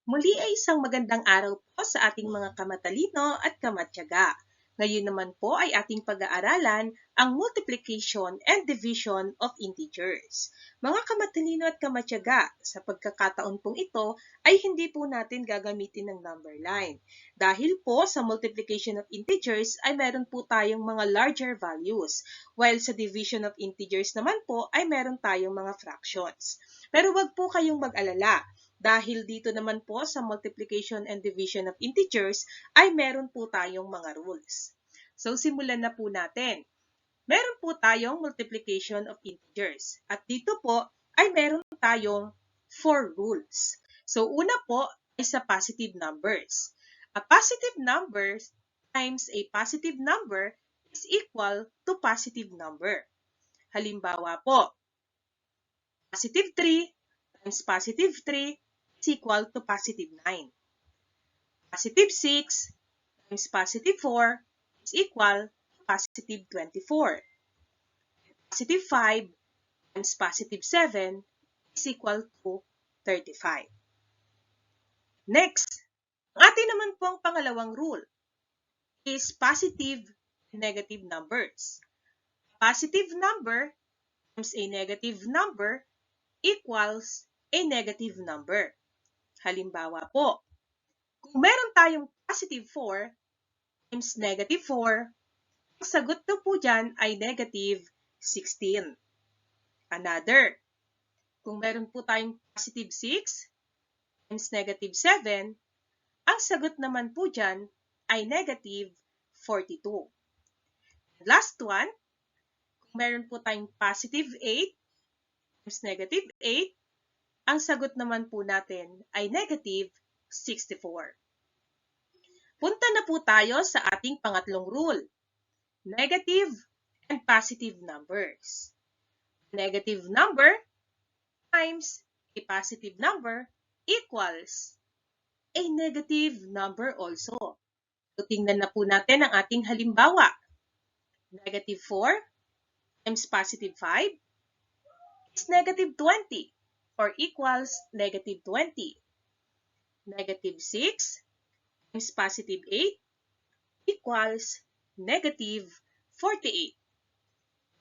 Muli ay isang magandang araw po sa ating mga kamatalino at kamatyaga. Ngayon naman po ay ating pag-aaralan ang multiplication and division of integers. Mga kamatalino at kamatyaga, sa pagkakataon pong ito ay hindi po natin gagamitin ng number line. Dahil po sa multiplication of integers ay meron po tayong mga larger values, while sa division of integers naman po ay meron tayong mga fractions. Pero wag po kayong mag-alala. Dahil dito naman po sa multiplication and division of integers ay meron po tayong mga rules. So simulan na po natin. Meron po tayong multiplication of integers. At dito po ay meron tayong 4 rules. So una po ay sa positive numbers. A positive number times a positive number is equal to positive number. Halimbawa po, positive 3 times positive 3 is equal to positive 9. Positive 6 times positive 4 is equal to positive 24. Positive 5 times positive 7 is equal to 35. Next, ang atin naman pong pangalawang rule is positive and negative numbers. Positive number times a negative number equals a negative number. Halimbawa po, kung meron tayong positive 4 times negative 4, ang sagot na po dyan ay negative 16. Another, kung meron po tayong positive 6 times negative 7, ang sagot naman po dyan ay negative 42. Last one, kung meron po tayong positive 8 times negative 8, ang sagot naman po natin ay negative 64. Punta na po tayo sa ating pangatlong rule, negative and positive numbers. Negative number times a positive number equals a negative number also. So, tingnan na po natin ang ating halimbawa. Negative 4 times positive 5 is negative 20 or equals negative 20. Negative 6 times positive 8 equals negative 48.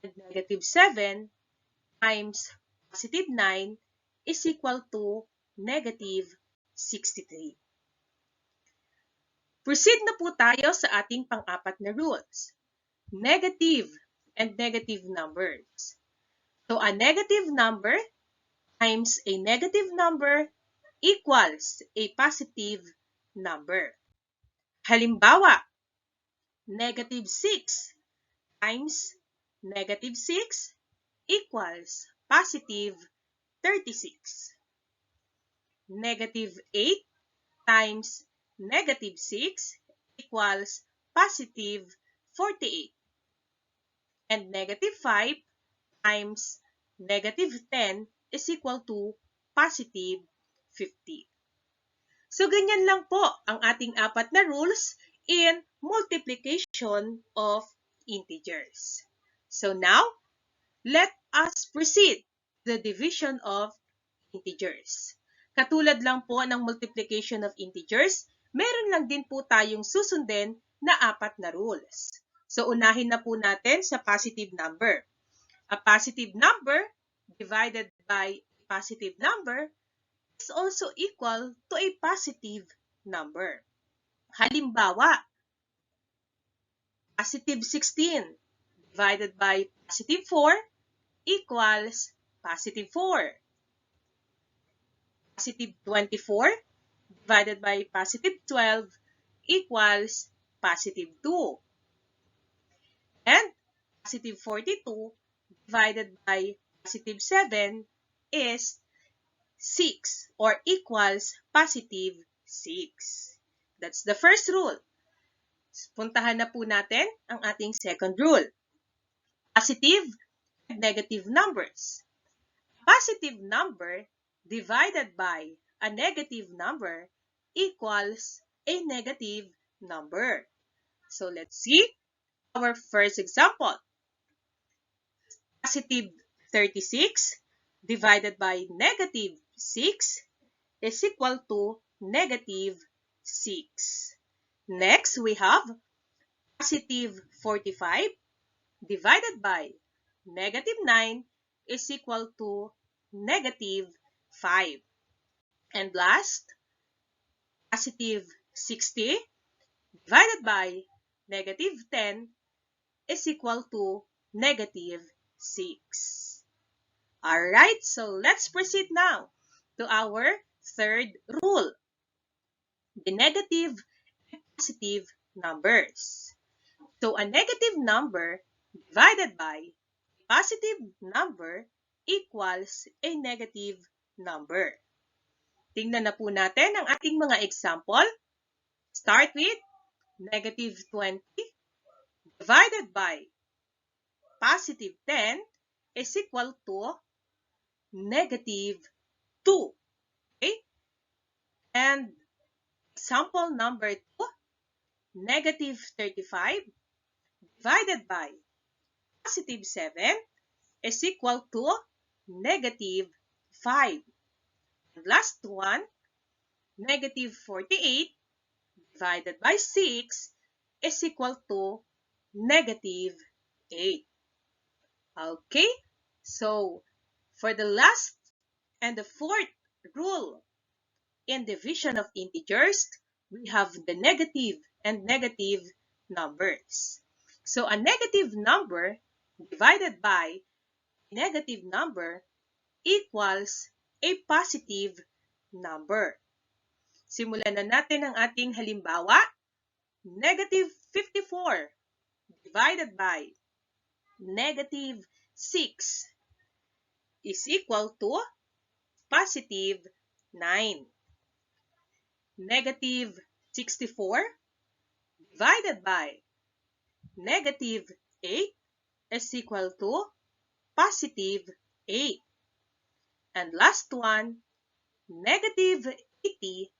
And negative 7 times positive 9 is equal to negative 63. Proceed na po tayo sa ating pang-apat na rules, negative and negative numbers. So, a negative number times a negative number equals a positive number. Halimbawa, negative 6 times negative 6 equals positive 36. Negative 8 times negative 6 equals positive 48. And negative 5 times negative 10 is equal to positive 50. So, ganyan lang po ang ating apat na rules in multiplication of integers. So, now, let us proceed to the division of integers. Katulad lang po ng multiplication of integers, meron lang din po tayong susundin na apat na rules. So, unahin na po natin sa positive number. A positive number divided by a positive number is also equal to a positive number. Halimbawa, positive 16 divided by positive 4 equals positive 4. Positive 24 divided by positive 12 equals positive 2. And positive 42 divided by positive 7 is 6 or equals positive 6. That's the first rule. Puntahan na po natin ang ating second rule. Positive and negative numbers. A positive number divided by a negative number equals a negative number. So let's see our first example. Positive 36 divided by negative 6 is equal to negative 6. Next, we have positive 45 divided by negative 9 is equal to negative 5. And last, positive 60 divided by negative 10 is equal to negative 6. Alright, so let's proceed now to our third rule, the negative and positive numbers. So a negative number divided by a positive number equals a negative number. Tingnan na po natin ang ating mga example. Start with negative 20 divided by positive 10 is equal to negative 2. Okay? And example number 2, negative 35 divided by positive 7 is equal to negative 5. And last one, negative 48 divided by 6 is equal to negative 8. Okay, so for the last and the fourth rule in division of integers, we have the negative and negative numbers. So a negative number divided by a negative number equals a positive number. Simulan na natin ang ating halimbawa. Negative 54 divided by negative 6 is equal to positive 9. Negative 64 divided by negative 8 is equal to positive 8. And last one, negative 80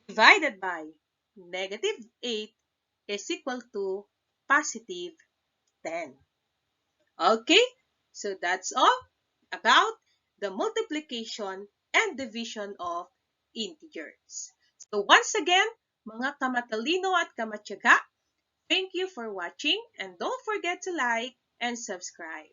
divided by negative 8 is equal to positive 10. Okay, so that's all about the multiplication and division of integers. So once again, mga kamatalino at kamatyaga, thank you for watching and don't forget to like and subscribe.